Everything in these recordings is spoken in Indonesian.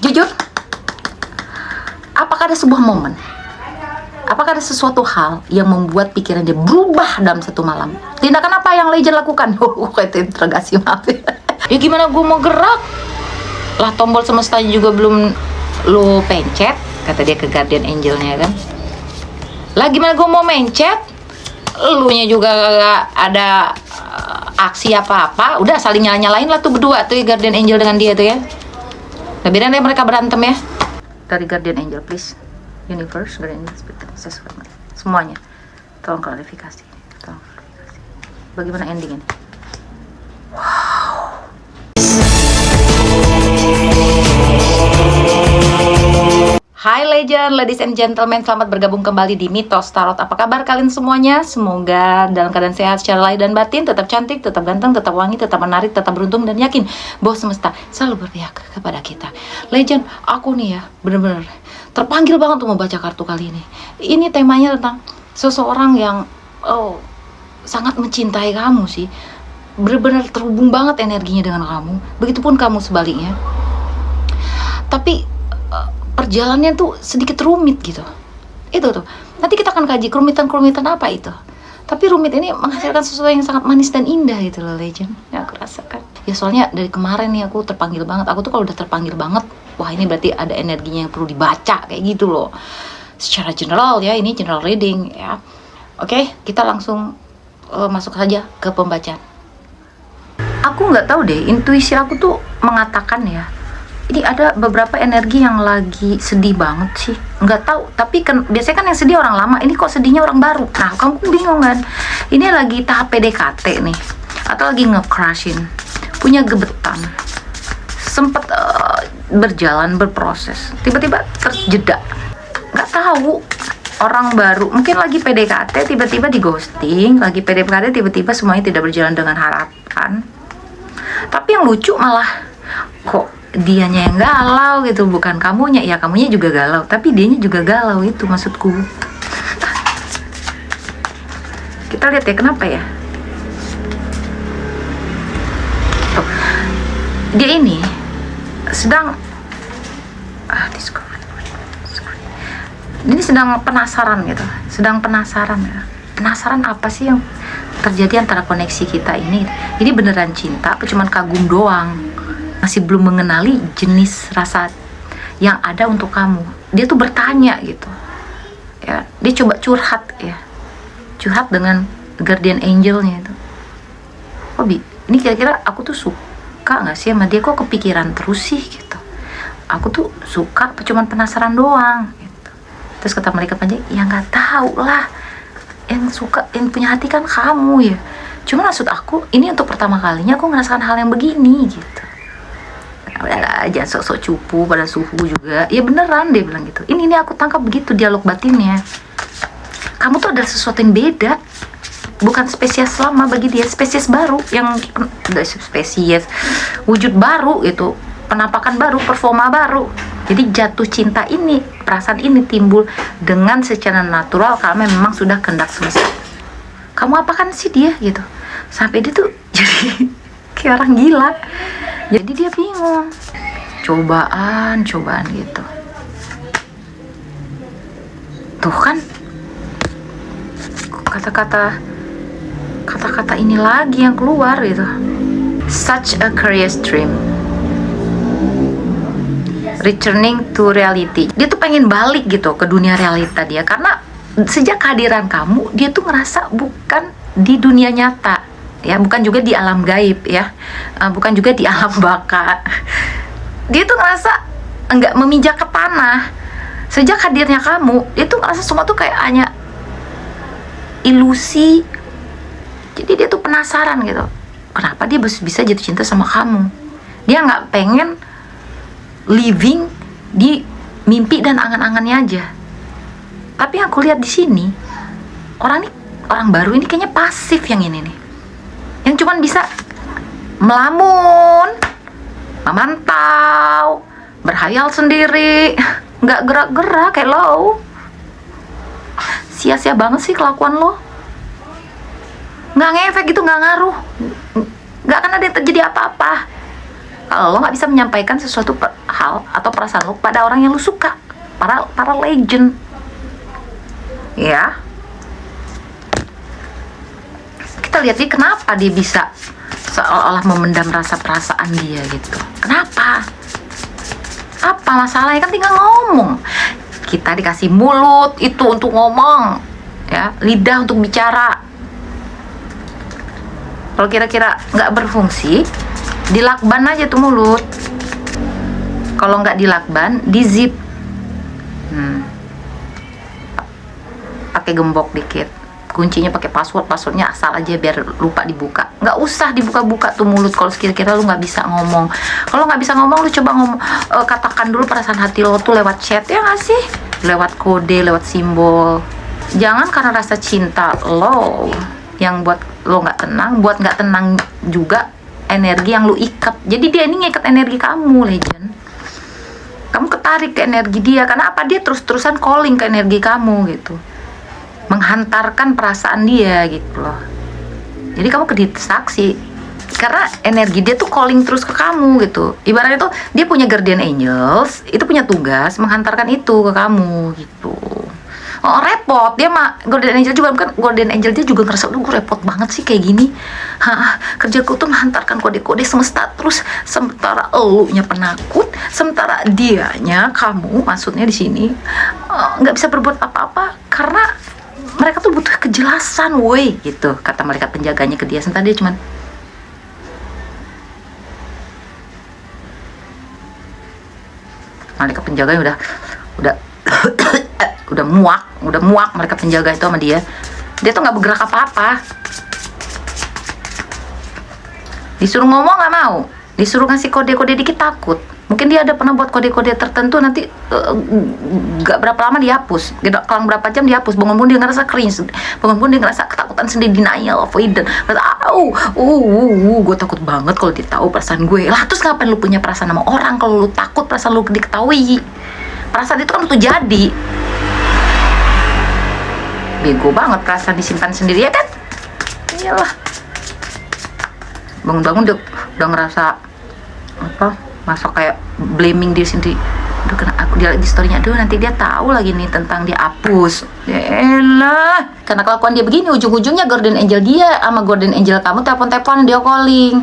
Jujur, apakah ada sebuah momen, apakah ada sesuatu hal yang membuat pikiran dia berubah dalam satu malam? Tindakan apa yang Legend lakukan? Itu interogasi, maaf ya. Gimana gue mau gerak? Lah tombol semestanya juga belum lo pencet, kata dia ke Guardian Angelnya kan. Lah gimana gue mau mencet? Elunya juga gak ada aksi apa-apa. Udah saling nyalain lah tuh berdua tuh Guardian Angel dengan dia tuh ya. Nah biarin deh mereka berantem ya. Dari Guardian Angel please, Universe, Guardian Angel, sesuatu semuanya. Tolong klarifikasi. Bagaimana ending ini? Hai Legend, ladies and gentlemen, selamat bergabung kembali di Mitos Tarot. Apa kabar kalian semuanya? Semoga dalam keadaan sehat secara lahir dan batin, tetap cantik, tetap ganteng, tetap wangi, tetap menarik, tetap beruntung, dan yakin bahwa semesta selalu berpihak kepada kita. Legend, aku nih ya, bener-bener terpanggil banget untuk membaca kartu kali ini. Ini temanya tentang seseorang yang sangat mencintai kamu sih. Bener-bener terhubung banget energinya dengan kamu. Begitupun kamu sebaliknya. Tapi perjalanannya tuh sedikit rumit gitu. Itu tuh. Nanti kita akan kaji kerumitan-kerumitan apa itu. Tapi rumit ini menghasilkan sesuatu yang sangat manis dan indah gitu loh Legend. Ya aku rasakan. Ya soalnya dari kemarin nih aku terpanggil banget. Aku tuh kalau udah terpanggil banget, wah ini berarti ada energinya yang perlu dibaca kayak gitu loh. Secara general ya, ini general reading ya. Oke, kita langsung masuk saja ke pembacaan. Aku nggak tahu deh, intuisi aku tuh mengatakan ya, ini ada beberapa energi yang lagi sedih banget sih. Nggak tahu, tapi kan biasanya kan yang sedih orang lama, ini kok sedihnya orang baru. Nah, kamu bingung kan? Ini lagi tahap PDKT nih, atau lagi nge-crushin, punya gebetan, sempet berjalan, berproses, tiba-tiba terjeda. Nggak tahu, orang baru, mungkin lagi PDKT, tiba-tiba di ghosting, lagi PDKT, tiba-tiba semuanya tidak berjalan dengan harapan. Tapi yang lucu malah, kok dianya yang galau gitu, bukan kamunya. Ya kamunya juga galau, tapi dianya juga galau, itu maksudku. Kita lihat ya kenapa ya. Tuh. Dia ini sedang ini sedang penasaran gitu, sedang penasaran ya. Penasaran apa sih yang terjadi antara koneksi kita ini? Ini beneran cinta apa cuman kagum doang? Masih belum mengenali jenis rasa yang ada untuk kamu. Dia tuh bertanya gitu ya, dia coba curhat ya, curhat dengan Guardian Angelnya itu. Bi, ini kira-kira aku tuh suka nggak sih sama dia, kok kepikiran terus sih gitu. Aku tuh suka apa cuman penasaran doang gitu. Terus kata mereka panjang, ya nggak tahu lah, yang suka, yang punya hati kan kamu ya. Cuma maksud aku, ini untuk pertama kalinya aku ngerasakan hal yang begini gitu. Udahlah, jangan sok-sok cupu pada suhu juga. Ya beneran, dia bilang gitu. Ini aku tangkap begitu dialog batinnya. Kamu tuh ada sesuatu yang beda. Bukan spesies lama bagi dia, spesies baru yang spesies wujud baru gitu, penampakan baru, performa baru. Jadi jatuh cinta ini, perasaan ini timbul dengan secara natural karena memang sudah kehendak semesta. Kamu apakan sih dia gitu? Sampai dia tuh jadi kayak orang gila. Jadi dia bingung, cobaan gitu. Tuh kan, kata-kata ini lagi yang keluar gitu. Such a curious dream, returning to reality. Dia tuh pengen balik gitu ke dunia realita dia, karena sejak kehadiran kamu, dia tuh ngerasa bukan di dunia nyata. Ya, bukan juga di alam gaib ya, bukan juga di alam baka. Dia tuh ngerasa enggak memijak ke tanah. Sejak hadirnya kamu, dia tuh ngerasa semua tuh kayak hanya ilusi. Jadi dia tuh penasaran gitu, kenapa dia bisa jatuh cinta sama kamu. Dia nggak pengen living di mimpi dan angan-angannya aja. Tapi yang aku lihat di sini, orang baru ini kayaknya pasif yang ini nih. Yang cuman bisa melamun, memantau, berhayal sendiri, nggak gerak-gerak kayak lo. Sia-sia banget sih kelakuan lo. Nggak ngefek gitu, nggak ngaruh, nggak akan ada yang terjadi apa-apa. lo nggak bisa menyampaikan sesuatu hal atau perasaan lo pada orang yang lo suka, para legend, ya. Kita lihat dia kenapa dia bisa seolah-olah memendam rasa perasaan dia gitu. Kenapa? Apa masalahnya? Kan tinggal ngomong. Kita dikasih mulut itu untuk ngomong, ya, lidah untuk bicara. Kalau kira-kira nggak berfungsi, dilakban aja tuh mulut. Kalau nggak dilakban, di zip. Pakai gembok dikit. Kuncinya pakai passwordnya asal aja biar lupa dibuka. Nggak usah dibuka-buka tuh mulut kalau kira-kira lu nggak bisa ngomong. Kalau nggak bisa ngomong, lu coba ngomong, katakan dulu perasaan hati lo tuh lewat chat, ya nggak sih? Lewat kode, lewat simbol. Jangan karena rasa cinta lo yang buat lo nggak tenang, buat nggak tenang juga energi yang lu ikat. Jadi dia ini ngikat energi kamu, legend. Kamu ketarik ke energi dia karena apa? Dia terus-terusan calling ke energi kamu gitu, menghantarkan perasaan dia gitu loh. Jadi kamu kedistraksi karena energi dia tuh calling terus ke kamu gitu. Ibaratnya tuh dia punya guardian angels, itu punya tugas menghantarkan itu ke kamu gitu. Oh, repot dia mah. Guardian angel juga kan, guardian angel dia juga ngerasa, gue repot banget sih kayak gini. Kerjaku tuh menghantarkan kode-kode semesta terus, sementara elunya penakut, sementara dianya, kamu maksudnya di sini nggak bisa berbuat apa-apa karena mereka tuh butuh kejelasan, woi gitu, kata malaikat penjaganya ke dia. Sementara dia cuman malaikat penjaganya udah muak mereka penjaga itu sama dia tuh nggak bergerak apa-apa. Disuruh ngomong nggak mau, disuruh ngasih kode-kode dikit takut. Mungkin dia ada pernah buat kode-kode tertentu, nanti nggak berapa lama dihapus, kalau berapa jam dihapus. Bangun pun dia ngerasa cringe, bangun pun dia ngerasa ketakutan sendiri, denial, avoidant, gue takut banget kalau dia tahu perasaan gue. Lah terus ngapain lu punya perasaan sama orang kalau lu takut perasaan lu diketahui? Perasaan itu kan untuk jadi. Bego banget perasaan disimpan sendiri, ya kan? Iyalah. Bangun-bangun udah ngerasa apa? Masuk kayak blaming diri sendiri. Aduh, kena aku dia di storynya. Aduh, nanti dia tahu lagi nih tentang dia hapus. Yaelah. Karena kelakuan dia begini, ujung-ujungnya guardian angel dia sama guardian angel kamu telepon-telepon, dia calling.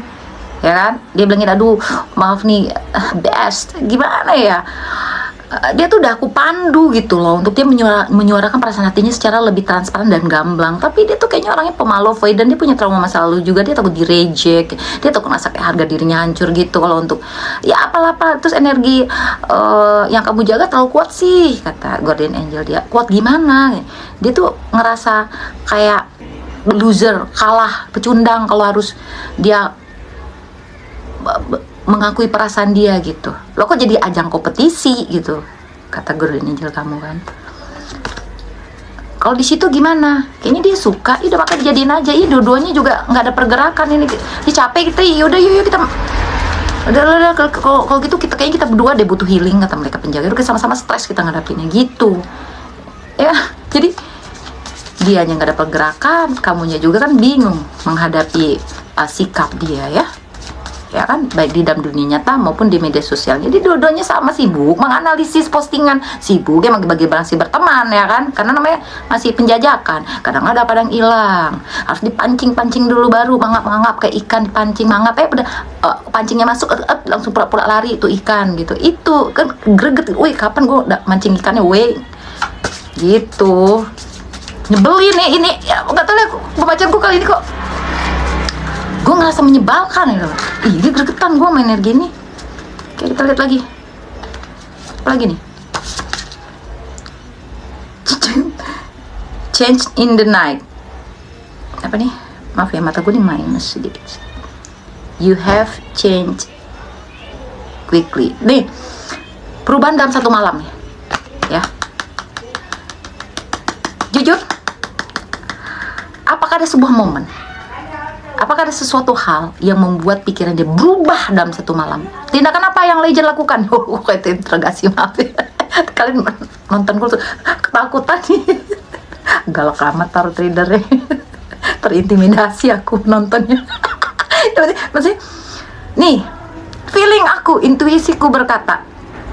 Ya kan? Dia bilangin, aduh, maaf nih, best. Gimana ya? Dia tuh udah aku pandu gitu loh untuk dia menyuarakan perasaan hatinya secara lebih transparan dan gamblang. Tapi dia tuh kayaknya orangnya pemalu, dan dia punya trauma masa lalu juga. Dia takut direject, dia takut ngerasa kayak harga dirinya hancur gitu kalau untuk ya apalah. Terus energi yang kamu jaga terlalu kuat sih, kata guardian angel dia. Kuat gimana? Dia tuh ngerasa kayak loser, kalah, pecundang kalau harus dia mengakui perasaan dia gitu. Lo kok jadi ajang kompetisi gitu, kata guardian angel kamu kan. Kalau di situ gimana? Kayaknya dia suka, udah maka dijadiin aja. Dua-duanya juga nggak ada pergerakan ini. Dia capek kita, yaudah yuk kita. Udah kalau gitu kayaknya kita berdua deh butuh healing, kata mereka penjaga. Udah sama-sama stres kita ngadapinnya gitu. Ya, jadi dianya nggak ada pergerakan, kamunya juga kan bingung menghadapi sikap dia ya. Ya kan, baik di dalam dunia nyata maupun di media sosial. Jadi dua-duanya sama sibuk menganalisis postingan, sibuk ya bagi-bagi barang si berteman ya kan, karena namanya masih penjajakan. Kadang ada padang hilang, harus dipancing dulu baru mangap kayak ikan dipancing mangap udah pancingnya masuk langsung pura-pura lari itu ikan gitu. Itu kan greget, woi kapan gue udah mancing ikannya, woi gitu. Nyebelin nih ini ya, nggak tahu ya pembacaanku kali ini kok gue ngerasa menyebalkan ya. Ih, dia gregetan gue main energi ini. Oke, kita lihat lagi. Apa lagi nih? Change in the night. Apa nih? Maaf ya, mata gue nih minus sedikit. You have changed quickly. Nih, perubahan dalam satu malam ya. Jujur, apakah ada sebuah momen? Apakah ada sesuatu hal yang membuat pikiran dia berubah dalam satu malam? Tindakan apa yang legend lakukan? Kayak interogasi, maaf ya. Kalian nonton gue tuh ketakutan nih. Galak amat tarot reader-nya. Terintimidasi aku nontonnya. Maksudnya, nih feeling aku, intuisiku berkata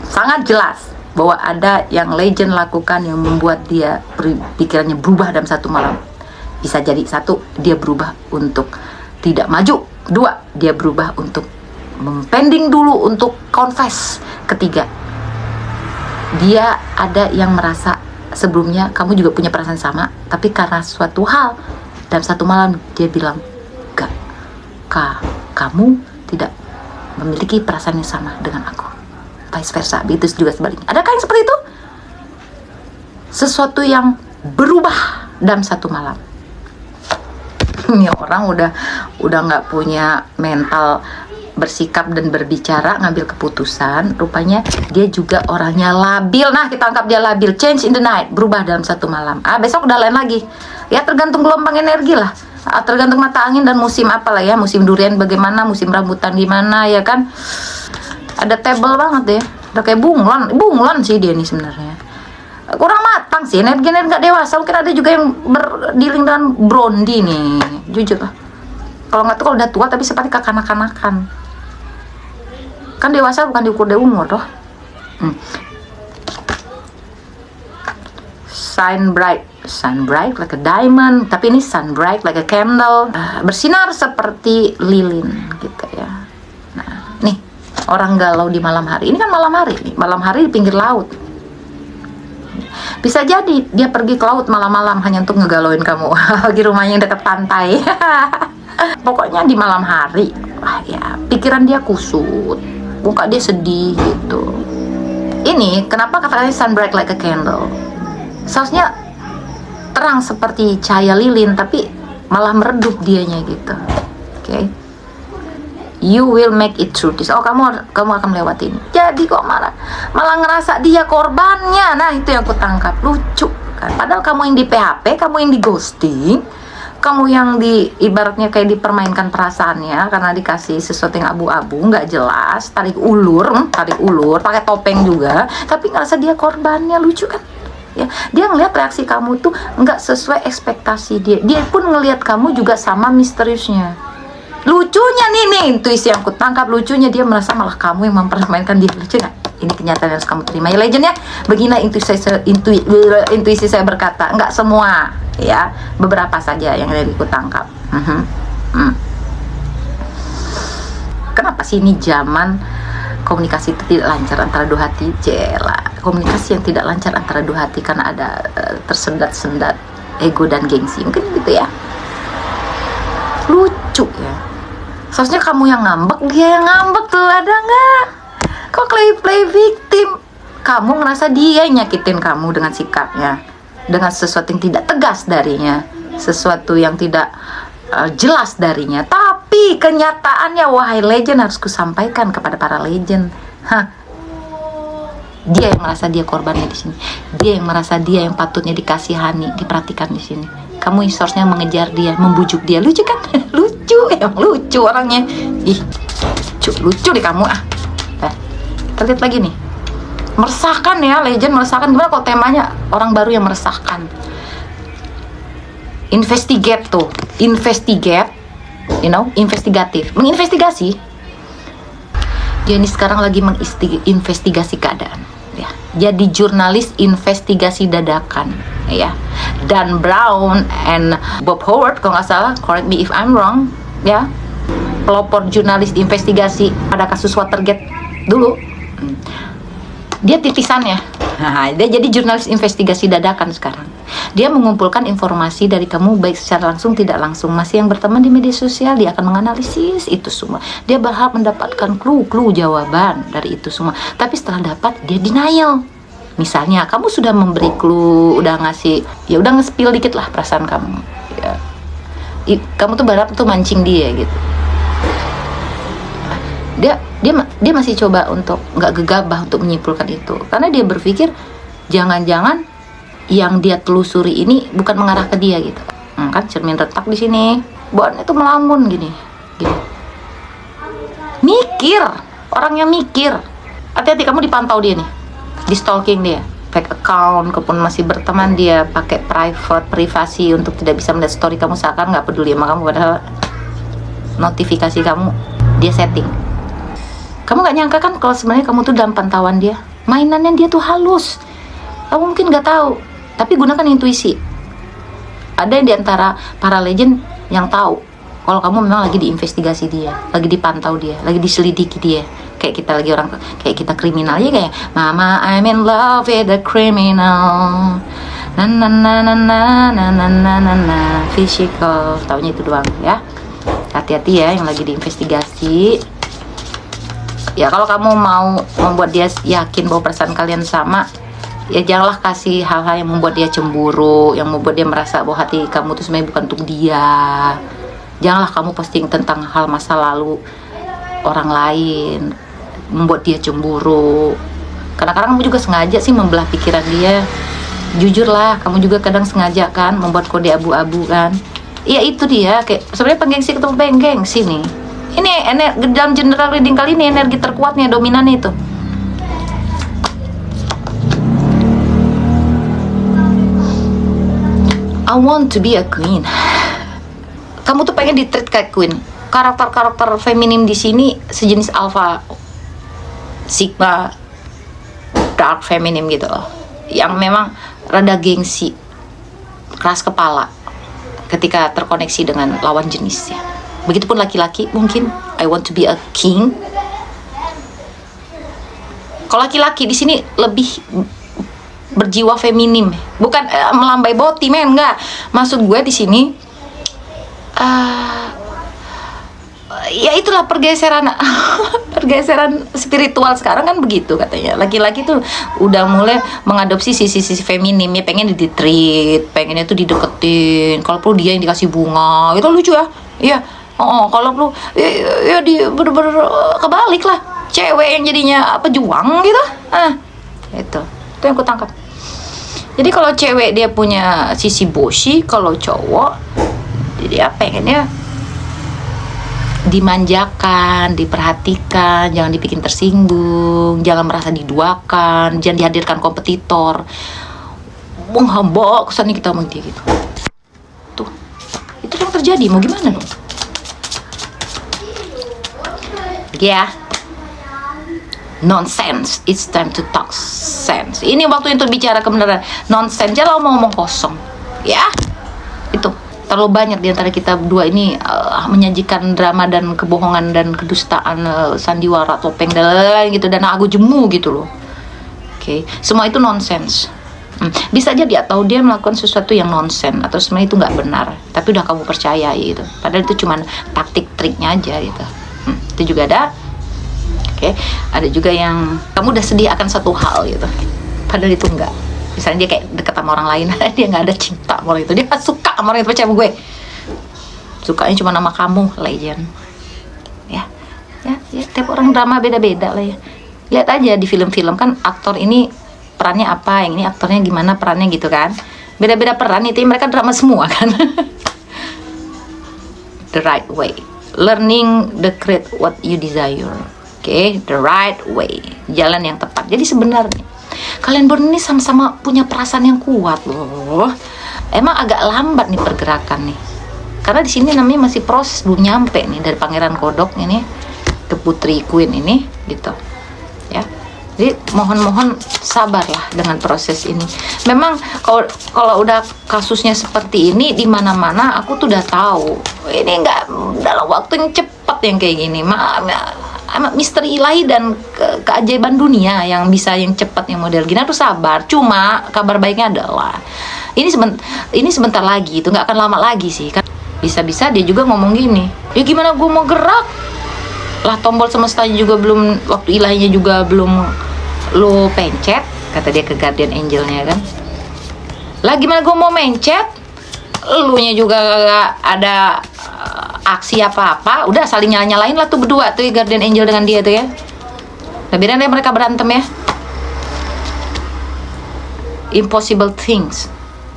sangat jelas bahwa ada yang legend lakukan yang membuat dia pikirannya berubah dalam satu malam. Bisa jadi, satu, dia berubah untuk tidak maju. Dua, dia berubah untuk pending dulu untuk confess. Ketiga, dia ada yang merasa sebelumnya kamu juga punya perasaan sama, tapi karena suatu hal dalam satu malam dia bilang, gak, kamu tidak memiliki perasaan yang sama dengan aku. Vice versa, begitu juga sebaliknya. Adakah yang seperti itu? Sesuatu yang berubah dalam satu malam. Ini orang udah nggak punya mental bersikap dan berbicara, ngambil keputusan. Rupanya dia juga orangnya labil. Nah, kita anggap dia labil. Change in the night, berubah dalam satu malam. Besok udah lain lagi. Ya tergantung gelombang energi lah. Tergantung mata angin dan musim apa lah ya. Musim durian bagaimana, musim rambutan gimana ya kan. Ada table banget ya. Udah kayak bunglon sih dia nih sebenarnya. Kurang matang sih, energi-energi nggak dewasa. Mungkin ada juga yang berdealing dengan Brondi nih, jujur lah. Kalau nggak tuh kalau udah tua tapi seperti kekanak-kanakan. Kan dewasa bukan diukur dari umur toh. Shine bright like a diamond, tapi ini shine bright like a candle. Bersinar seperti lilin gitu ya. Nah, nih orang galau di malam hari. Ini kan malam hari nih, malam hari di pinggir laut. Bisa jadi dia pergi ke laut malam-malam hanya untuk ngegalauin kamu di rumahnya yang dekat pantai. Pokoknya di malam hari, ya pikiran dia kusut, muka dia sedih gitu. Ini kenapa kata-katanya sun bright like a candle? Seharusnya terang seperti cahaya lilin, tapi malah meredup dianya gitu. Oke. You will make it through this. Oh, kamu akan melewati ini. Jadi kok malah ngerasa dia korbannya. Nah, itu yang aku tangkap. Lucu kan. Padahal kamu yang di PHP, kamu yang di ghosting, kamu yang ibaratnya kayak dipermainkan perasaannya karena dikasih sesuatu yang abu-abu, nggak jelas, tarik ulur, pakai topeng juga, tapi ngerasa dia korbannya. Lucu kan? Ya, dia ngelihat reaksi kamu tuh nggak sesuai ekspektasi dia. Dia pun ngelihat kamu juga sama misteriusnya. Lucunya nih intuisi yang aku tangkap, lucunya dia merasa malah kamu yang mempermainkan dia. Lucu nggak? Ini kenyataan yang harus kamu terima ya legend ya. Beginilah intuisi saya berkata, nggak semua ya, beberapa saja yang dari aku tangkap. Kenapa sih ini zaman komunikasi itu tidak lancar antara dua hati? Jela, komunikasi yang tidak lancar antara dua hati karena ada tersendat-sendat ego dan gengsi, mungkin gitu ya. Lucu ya. Seharusnya kamu yang ngambek, dia yang ngambek tuh, ada nggak? Kok play victim? Kamu ngerasa dia yang nyakitin kamu dengan sikapnya, dengan sesuatu yang tidak tegas darinya, sesuatu yang tidak jelas darinya. Tapi kenyataannya, wahai legend, harus kusampaikan kepada para legend. Dia yang merasa dia korbannya di sini. Dia yang merasa dia yang patutnya dikasihani, diperhatikan di sini. Kamu seharusnya mengejar dia, membujuk dia. Lucu kan? Lucu, emang lucu orangnya. Ih, lucu deh kamu ah. Kita lihat lagi nih. Meresahkan ya, legend meresahkan. Gimana kalau temanya orang baru yang meresahkan? Investigate tuh, investigate, investigatif, menginvestigasi. Dia ini sekarang lagi menginvestigasi keadaan. Ya, jadi jurnalis investigasi dadakan. Ya, Dan Brown and Bob Howard kalau nggak salah, correct me if I'm wrong, ya, pelopor jurnalis investigasi pada kasus Watergate dulu. Dia titisannya. Nah, dia jadi jurnalis investigasi dadakan sekarang. Dia mengumpulkan informasi dari kamu baik secara langsung tidak langsung. Masih yang berteman di media sosial, dia akan menganalisis itu semua. Dia berhak mendapatkan clue jawaban dari itu semua. Tapi setelah dapat, dia denial. Misalnya, kamu sudah memberi clue, udah ngasih, ya udah nge-spill dikit lah perasaan kamu. Ya. Kamu tuh berharap tuh mancing dia gitu. Dia masih coba untuk nggak gegabah untuk menyimpulkan itu, karena dia berpikir jangan-jangan yang dia telusuri ini bukan mengarah ke dia gitu. Kan cermin retak di sini, bawaannya tuh melamun gini. Mikir, orangnya mikir. Hati-hati kamu dipantau dia nih, di stalking dia, fake account, kalaupun masih berteman dia pakai privasi untuk tidak bisa melihat story kamu, seakan nggak peduli sama kamu, padahal notifikasi kamu dia setting. Kamu nggak nyangka kan kalau sebenarnya kamu tuh dalam pantauan dia, mainannya dia tuh halus. Kamu mungkin nggak tahu, tapi gunakan intuisi. Ada yang diantara para legend yang tahu kalau kamu memang lagi diinvestigasi dia, lagi dipantau dia, lagi diselidiki dia. Kayak kita lagi kayak kita kriminal ya, kayak Mama I'm in love with the criminal. Na na na na na na na na na na physical. Taunya itu doang ya. Hati-hati ya yang lagi diinvestigasi. Ya kalau kamu mau membuat dia yakin bahwa perasaan kalian sama, ya janganlah kasih hal-hal yang membuat dia cemburu, yang membuat dia merasa bahwa hati kamu tuh sebenarnya bukan untuk dia. Janganlah kamu posting tentang hal masa lalu orang lain, membuat dia cemburu. Kadang-kadang kamu juga sengaja sih membelah pikiran dia. Jujurlah, kamu juga kadang sengaja kan membuat kode abu-abu kan. Iya itu dia, kayak sebenarnya penggengsi ketemu penggengsi nih. Ini dalam general reading kali ini energi terkuatnya, dominannya itu. I want to be a queen. Kamu tuh pengen di-treat kayak queen. Karakter-karakter feminim di sini sejenis alpha, sigma, dark feminim gitu loh. Yang memang rada gengsi, keras kepala ketika terkoneksi dengan lawan jenisnya. Begitupun laki-laki, mungkin I want to be a king. Kalau laki-laki di sini lebih berjiwa feminim, bukan melambai boti men, enggak. Maksud gue di sini ya itulah pergeseran pergeseran spiritual sekarang kan begitu katanya. Laki-laki tuh udah mulai mengadopsi sisi-sisi feminim ya, pengen di-treat, pengennya tuh dideketin, kalau perlu dia yang dikasih bunga. Itu lucu ya. Iya. Kalau perlu ya di bener-bener kebalik lah. Cewek yang jadinya pejuang gitu. Itu yang ku tangkap. Jadi kalau cewek dia punya sisi bossy, kalau cowok dia pengennya dimanjakan, diperhatikan, jangan dibikin tersinggung, jangan merasa diduakan, jangan dihadirkan kompetitor. Menghamba kesannya kita sama dia gitu. Tuh, itu yang terjadi. Mau gimana dong? Ya, nonsense. It's time to talk sense. Ini waktu untuk bicara kebenaran. Nonsense, jangan mau ngomong kosong. Ya, itu. Terlalu banyak di antara kita berdua ini menyajikan drama dan kebohongan dan kedustaan, sandiwara, topeng dan lain-lain gitu, dan aku jemu gitu loh. Oke, semua itu nonsense. Bisa jadi atau dia melakukan sesuatu yang nonsense atau sebenarnya itu nggak benar, tapi udah kamu percaya gitu. Padahal itu cuma taktik triknya aja gitu. Itu juga ada. Oke, ada juga yang kamu udah sedih akan satu hal gitu, padahal itu enggak. Misalnya dia kayak deket sama orang lain, dia nggak ada cinta sama orang itu, dia nggak suka sama orang itu, percaya sama gue. Sukanya cuma nama kamu, legend. Ya, tiap orang drama beda-beda lah ya. Lihat aja di film-film kan, aktor ini perannya apa, yang ini aktornya gimana perannya gitu kan. Beda-beda peran itu mereka drama semua kan. The right way, learning the create what you desire. Oke, the right way, jalan yang tepat. Jadi sebenarnya kalian berdua ini sama-sama punya perasaan yang kuat loh. Emang agak lambat nih pergerakan nih, karena di sini namanya masih proses, belum nyampe nih dari Pangeran Kodok ini ke Putri Queen ini gitu ya. Jadi mohon sabarlah dengan proses ini. Memang kalau udah kasusnya seperti ini di mana-mana, aku tuh udah tahu ini nggak dalam waktu yang cepat yang kayak gini. Misteri ilahi dan keajaiban dunia yang bisa yang cepat, yang model gini harus sabar. Cuma kabar baiknya adalah ini sebentar lagi, itu nggak akan lama lagi sih kan. Bisa-bisa dia juga ngomong gini, ya gimana gue mau gerak lah, tombol semestanya juga belum, waktu ilahinya juga belum lo pencet, kata dia ke Guardian Angelnya kan. Lah gimana gue mau mencet, elunya juga gak ada aksi apa-apa. Udah saling nyalain lah tuh berdua tuh, Guardian Angel dengan dia tuh ya. Nah biarin deh mereka berantem ya. Impossible things.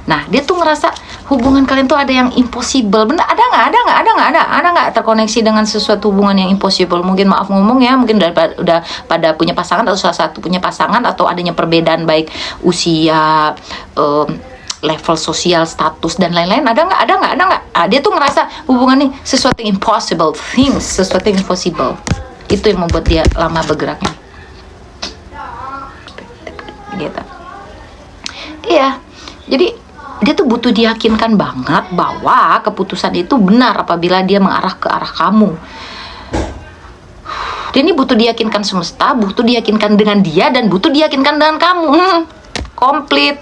Nah dia tuh ngerasa hubungan kalian tuh ada yang impossible. Bener, ada nggak terkoneksi dengan sesuatu hubungan yang impossible? Mungkin maaf ngomong ya, mungkin udah pada punya pasangan atau salah satu punya pasangan, atau adanya perbedaan baik usia, level sosial, status dan lain-lain. Ada nggak? Dia tuh ngerasa hubungan nih sesuatu yang impossible things, sesuatu yang impossible. Itu yang membuat dia lama bergeraknya. Gitu. Iya. Jadi dia tuh butuh diyakinkan banget bahwa keputusan itu benar apabila dia mengarah ke arah kamu. Dia ini butuh diyakinkan semesta, butuh diyakinkan dengan dia, dan butuh diyakinkan dengan kamu. Komplit.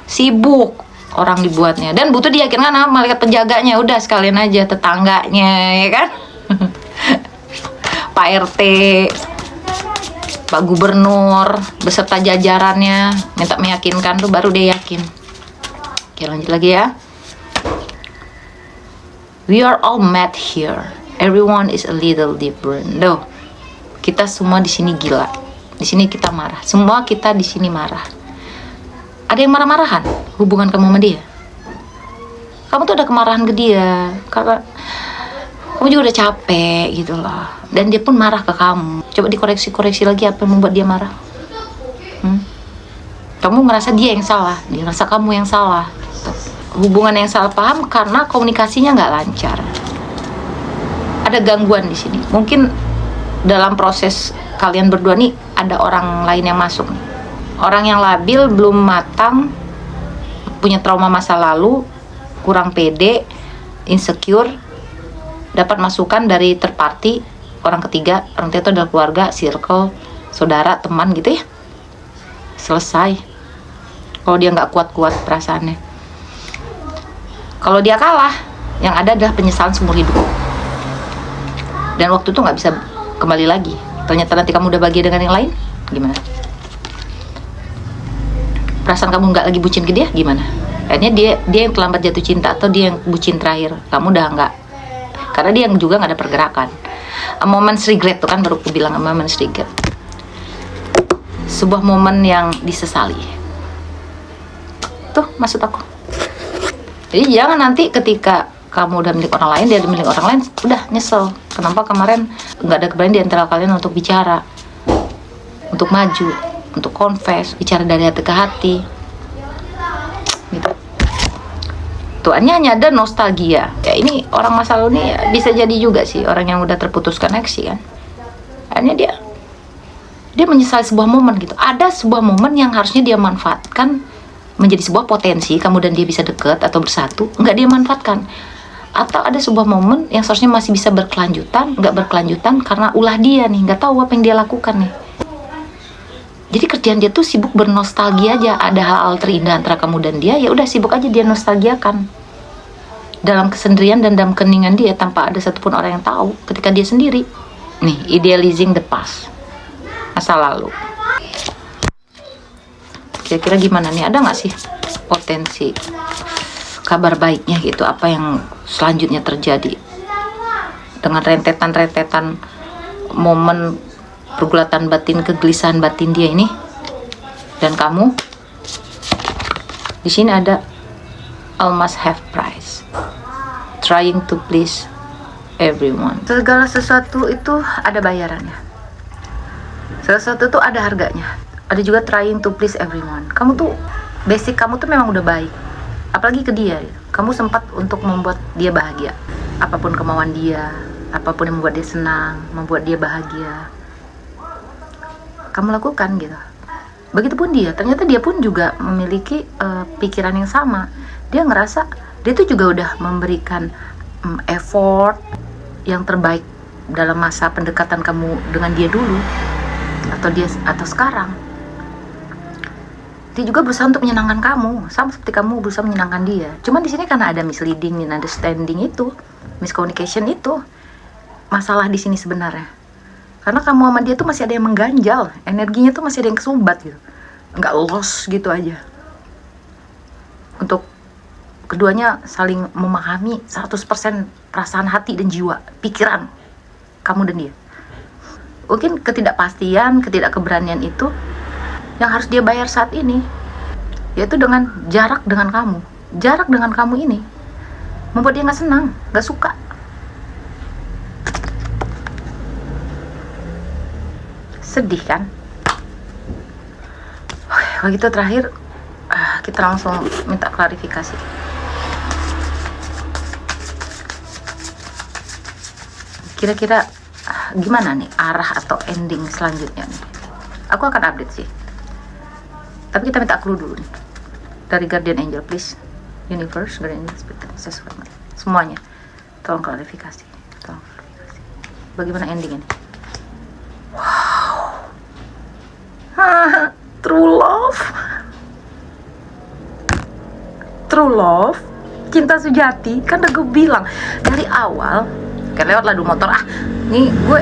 Sibuk orang dibuatnya. Dan butuh diyakinkan sama malaikat penjaganya. Udah sekalian aja tetangganya, ya kan? Pak RT, Pak Gubernur, beserta jajarannya minta meyakinkan tuh, baru dia yakin. Oke, lanjut lagi ya. We are all mad here. Everyone is a little different. Loh, kita semua di sini gila. Di sini kita marah. Semua kita di sini marah. Ada yang marah-marahan hubungan kamu sama dia. Kamu tuh ada kemarahan ke dia karena kamu juga udah capek gitu loh. Dan dia pun marah ke kamu. Coba dikoreksi-koreksi lagi apa yang membuat dia marah. Kamu merasa dia yang salah, dia merasa kamu yang salah. Hubungan yang salah paham karena komunikasinya nggak lancar. Ada gangguan di sini. Mungkin dalam proses kalian berdua nih ada orang lain yang masuk. Orang yang labil, belum matang, punya trauma masa lalu, kurang pede, insecure, dapat masukan dari third party, orang ketiga. Orang ketiga itu adalah keluarga, circle, saudara, teman gitu ya. Selesai. Kalau dia nggak kuat-kuat perasaannya. Kalau dia kalah, yang ada adalah penyesalan seumur hidup. Dan waktu itu nggak bisa kembali lagi. Ternyata nanti kamu udah bahagia dengan yang lain, gimana? Perasaan kamu nggak lagi bucin ke dia, gimana? Akhirnya dia yang terlambat jatuh cinta, atau dia yang bucin terakhir. Kamu udah nggak, karena dia yang juga nggak ada pergerakan. A moment's regret tuh kan, baru aku bilang a moment's regret. Sebuah momen yang disesali. Tuh maksud aku. Jadi jangan nanti ketika kamu udah milik orang lain, dia udah milik orang lain, udah nyesel. Kenapa kemarin nggak ada keberanian di antara kalian untuk bicara, untuk maju, untuk confess, bicara dari hati ke hati. Gitu. Tuh hanya ada nostalgia. Kayak ini orang masa lalu nih ya, bisa jadi juga sih orang yang udah terputus koneksi kan. Akhirnya dia menyesali sebuah momen gitu. Ada sebuah momen yang harusnya dia manfaatkan menjadi sebuah potensi kamu dan dia bisa deket atau bersatu, nggak dia manfaatkan. Atau ada sebuah momen yang seharusnya masih bisa berkelanjutan, nggak berkelanjutan karena ulah dia nih, nggak tahu apa yang dia lakukan nih. Jadi kerjaan dia tuh sibuk bernostalgia aja. Ada hal-hal terindah antara kamu dan dia, ya udah sibuk aja dia nostalgiakan dalam kesendirian dan dalam keningan dia, tanpa ada satupun orang yang tahu ketika dia sendiri. Nih, idealizing the past, masa lalu. Kira-kira gimana nih, ada nggak sih potensi kabar baiknya gitu, apa yang selanjutnya terjadi dengan rentetan-rentetan momen pergulatan batin, kegelisahan batin dia ini dan kamu. Di sini ada all must have price, trying to please everyone. Segala sesuatu itu ada bayarannya, segala sesuatu itu ada harganya. Ada juga trying to please everyone. Kamu tuh basic kamu tuh memang udah baik, apalagi ke dia. Kamu sempat untuk membuat dia bahagia, apapun kemauan dia, apapun yang membuat dia senang, membuat dia bahagia, kamu lakukan gitu. Begitupun dia, ternyata dia pun juga memiliki pikiran yang sama. Dia ngerasa dia tuh juga udah memberikan effort yang terbaik dalam masa pendekatan kamu dengan dia dulu, atau sekarang. Dia juga berusaha untuk menyenangkan kamu, sama seperti kamu berusaha menyenangkan dia. Cuman di sini karena ada misleading, misunderstanding itu, miscommunication itu, masalah di sini sebenarnya. Karena kamu sama dia tuh masih ada yang mengganjal, energinya tuh masih ada yang kesumbat gitu, nggak lost gitu aja. Untuk keduanya saling memahami 100% perasaan hati dan jiwa, pikiran kamu dan dia. Mungkin ketidakpastian, ketidakkeberanian itu yang harus dia bayar saat ini, yaitu dengan jarak dengan kamu. Jarak dengan kamu ini membuat dia nggak senang, nggak suka. Sedih kan? Kalau gitu terakhir kita langsung minta klarifikasi. Kira-kira gimana nih arah atau ending selanjutnya nih. Aku akan update sih. Tapi kita minta clue dulu nih. Dari Guardian Angel, please. Universe, Guardian Angel, sesuatu. Semuanya. Tolong klarifikasi. Bagaimana endingnya nih? Wow. True love. True love. Cinta sejati. Kan udah gue bilang dari awal. Kayak lewat lalu motor. Nih gue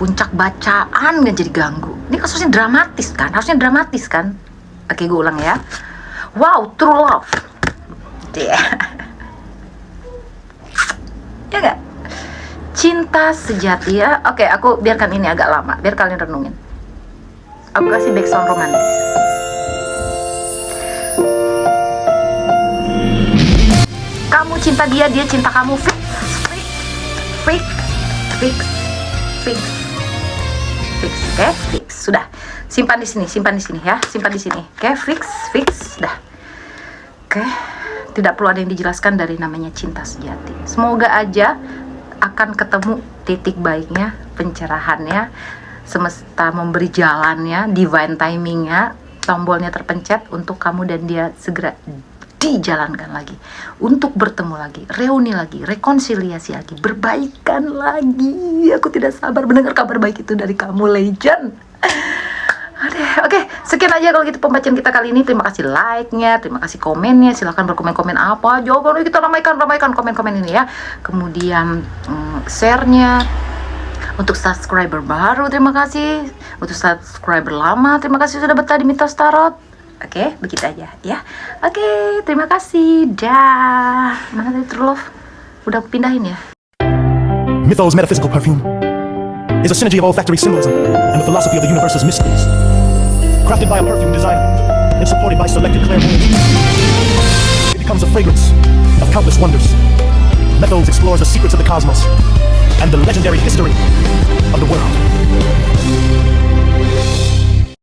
puncak bacaan gak jadi ganggu. Ini kasusnya dramatis kan? Harusnya dramatis kan? Oke, gue ulang ya. Wow, true love. Ya gak? Cinta sejati ya. Oke, aku biarkan ini agak lama. Biar kalian renungin. Aku kasih background romantis. Kamu cinta dia, dia cinta kamu. Fix. Oke, fix. Sudah. Simpan di sini ya. Simpan di sini. Oke, fix. Sudah. Oke. Tidak perlu ada yang dijelaskan dari namanya cinta sejati. Semoga aja akan ketemu titik baiknya, pencerahannya, semesta memberi jalannya, divine timingnya, tombolnya terpencet untuk kamu dan dia segera dijalankan lagi, untuk bertemu lagi, reuni lagi, rekonsiliasi lagi, berbaikan lagi. Aku tidak sabar mendengar kabar baik itu dari kamu, legend. Oke, sekian aja kalau gitu pembacaan kita kali ini. Terima kasih like-nya, terima kasih komennya. Silahkan berkomen-komen apa jawaban, kita ramaikan komen-komen ini ya. Kemudian share-nya. Untuk subscriber baru, terima kasih. Untuk subscriber lama, terima kasih sudah betah di Mitos Tarot. Oke, begitu aja ya. Oke, terima kasih. Dah. Mana tadi True Love? Udah aku pindahin ya. Mythos metaphysical perfume is a synergy of olfactory symbolism and the philosophy of the universe's mysteries. Crafted by a perfume designer and supported by selected clairvoyants, it becomes a fragrance of countless wonders. Mythos explores the secrets of the cosmos and the legendary history of the world.